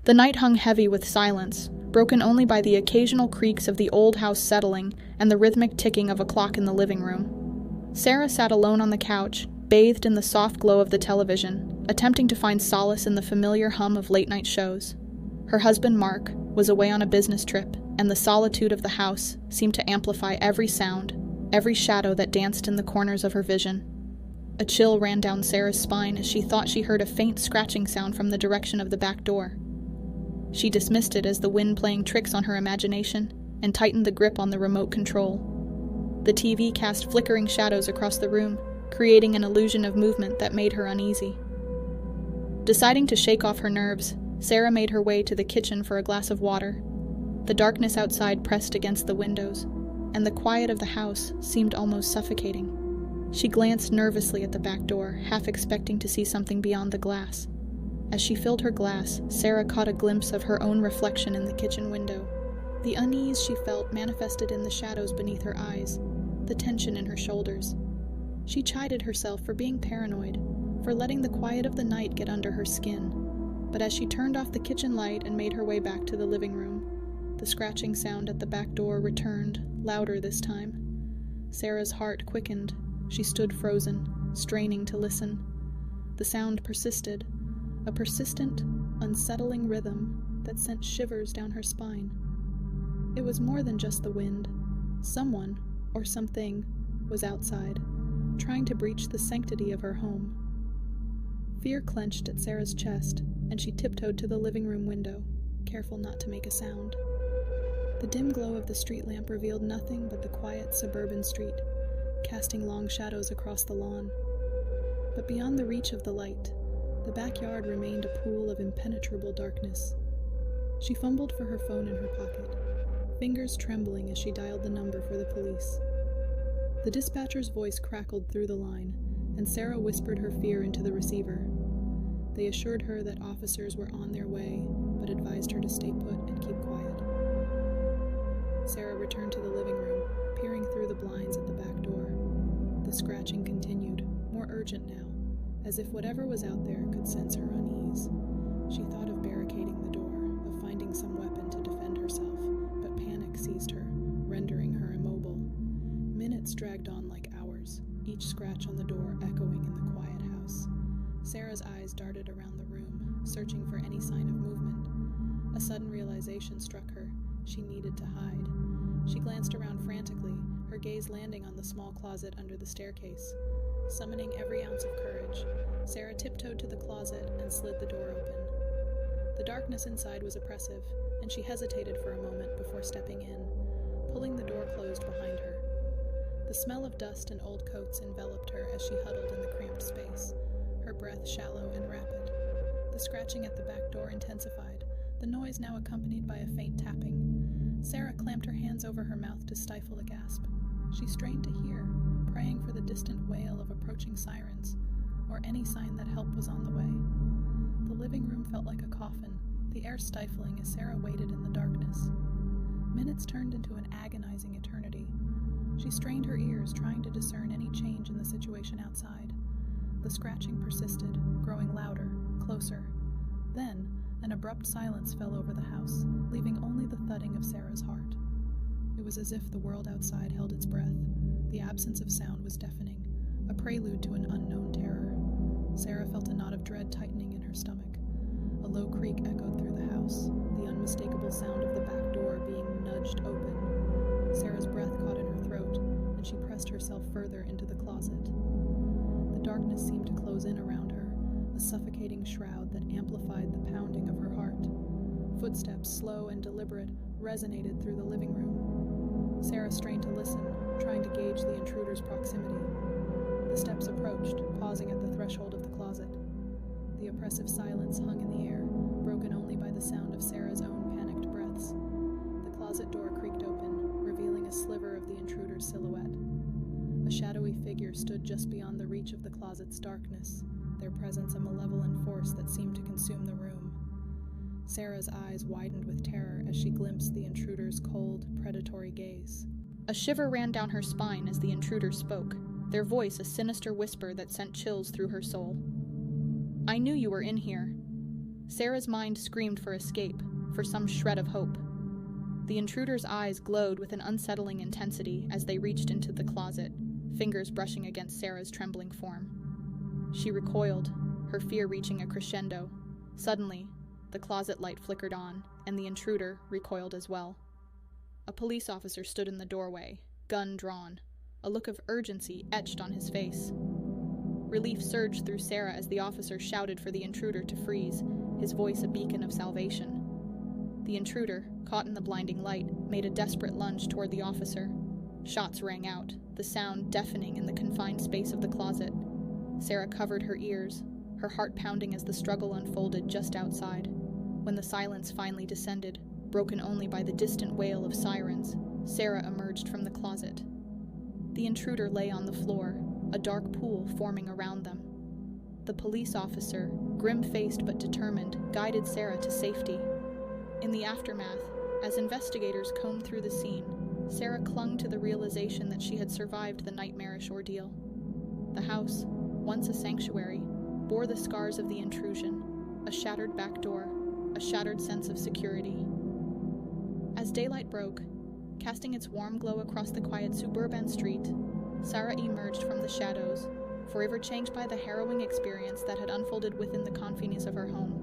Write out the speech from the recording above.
The night hung heavy with silence, broken only by the occasional creaks of the old house settling and the rhythmic ticking of a clock in the living room. Sarah sat alone on the couch, bathed in the soft glow of the television, attempting to find solace in the familiar hum of late-night shows. Her husband, Mark, was away on a business trip, and the solitude of the house seemed to amplify every sound, every shadow that danced in the corners of her vision. A chill ran down Sarah's spine as she thought she heard a faint scratching sound from the direction of the back door. She dismissed it as the wind playing tricks on her imagination and tightened the grip on the remote control. The TV cast flickering shadows across the room, creating an illusion of movement that made her uneasy. Deciding to shake off her nerves, Sarah made her way to the kitchen for a glass of water. The darkness outside pressed against the windows, and the quiet of the house seemed almost suffocating. She glanced nervously at the back door, half expecting to see something beyond the glass. As she filled her glass, Sarah caught a glimpse of her own reflection in the kitchen window. The unease she felt manifested in the shadows beneath her eyes, the tension in her shoulders. She chided herself for being paranoid, for letting the quiet of the night get under her skin. But as she turned off the kitchen light and made her way back to the living room, the scratching sound at the back door returned, louder this time. Sarah's heart quickened. She stood frozen, straining to listen. The sound persisted, a persistent, unsettling rhythm that sent shivers down her spine. It was more than just the wind. Someone, or something, was outside, trying to breach the sanctity of her home. Fear clenched at Sarah's chest, and she tiptoed to the living room window, careful not to make a sound. The dim glow of the street lamp revealed nothing but the quiet suburban street, casting long shadows across the lawn. But beyond the reach of the light, the backyard remained a pool of impenetrable darkness. She fumbled for her phone in her pocket, fingers trembling as she dialed the number for the police. The dispatcher's voice crackled through the line, and Sarah whispered her fear into the receiver. They assured her that officers were on their way, but advised her to stay put and keep quiet. Sarah returned to the living room, peering through the blinds at the back door. The scratching continued, more urgent now, as if whatever was out there could sense her unease. She thought of barricading the door, of finding some weapon to defend herself, but panic seized her, rendering her immobile. Minutes dragged on like hours, each scratch on the door echoing in the quiet house. Sarah's eyes darted around the room, searching for any sign of movement. A sudden realization struck her. She needed to hide. She glanced around frantically, her gaze landing on the small closet under the staircase. Summoning every ounce of courage, Sarah tiptoed to the closet and slid the door open. The darkness inside was oppressive, and she hesitated for a moment before stepping in, pulling the door closed behind her. The smell of dust and old coats enveloped her as she huddled in the cramped space, her breath shallow and rapid. The scratching at the back door intensified, the noise now accompanied by a faint tapping. Sarah clamped her hands over her mouth to stifle a gasp. She strained to hear, praying for the distant wail of approaching sirens, or any sign that help was on the way. The living room felt like a coffin, the air stifling as Sarah waited in the darkness. Minutes turned into an agonizing eternity. She strained her ears, trying to discern any change in the situation outside. The scratching persisted, growing louder, closer. Then, an abrupt silence fell over the house, leaving only the thudding of Sarah's heart. It was as if the world outside held its breath. The absence of sound was deafening, a prelude to an unknown terror. Sarah felt a knot of dread tightening in her stomach. A low creak echoed through the house, the unmistakable sound of the back door being nudged open. Sarah's breath caught in her throat, and she pressed herself further into the closet. The darkness seemed to close in around her, a suffocating shroud that amplified the pounding of her heart. Footsteps, slow and deliberate, resonated through the living room. Sarah strained to listen, trying to gauge the intruder's proximity. The steps approached, pausing at the threshold of the closet. The oppressive silence hung in the air, broken only by the sound of Sarah's own panicked breaths. The closet door creaked open, revealing a sliver of the intruder's silhouette. A shadowy figure stood just beyond the reach of the closet's darkness, their presence a malevolent force that seemed to consume the room. Sarah's eyes widened with terror as she glimpsed the intruder's cold, predatory gaze. A shiver ran down her spine as the intruder spoke, their voice a sinister whisper that sent chills through her soul. "I knew you were in here." Sarah's mind screamed for escape, for some shred of hope. The intruder's eyes glowed with an unsettling intensity as they reached into the closet, fingers brushing against Sarah's trembling form. She recoiled, her fear reaching a crescendo. Suddenly, the closet light flickered on, and the intruder recoiled as well. A police officer stood in the doorway, gun drawn, a look of urgency etched on his face. Relief surged through Sarah as the officer shouted for the intruder to freeze, his voice a beacon of salvation. The intruder, caught in the blinding light, made a desperate lunge toward the officer. Shots rang out, the sound deafening in the confined space of the closet. Sarah covered her ears, her heart pounding as the struggle unfolded just outside. When the silence finally descended, broken only by the distant wail of sirens, Sarah emerged from the closet. The intruder lay on the floor, a dark pool forming around them. The police officer, grim-faced but determined, guided Sarah to safety. In the aftermath, as investigators combed through the scene, Sarah clung to the realization that she had survived the nightmarish ordeal. The house, once a sanctuary, bore the scars of the intrusion, a shattered back door, a shattered sense of security. As daylight broke, casting its warm glow across the quiet suburban street, Sarah emerged from the shadows, forever changed by the harrowing experience that had unfolded within the confines of her home.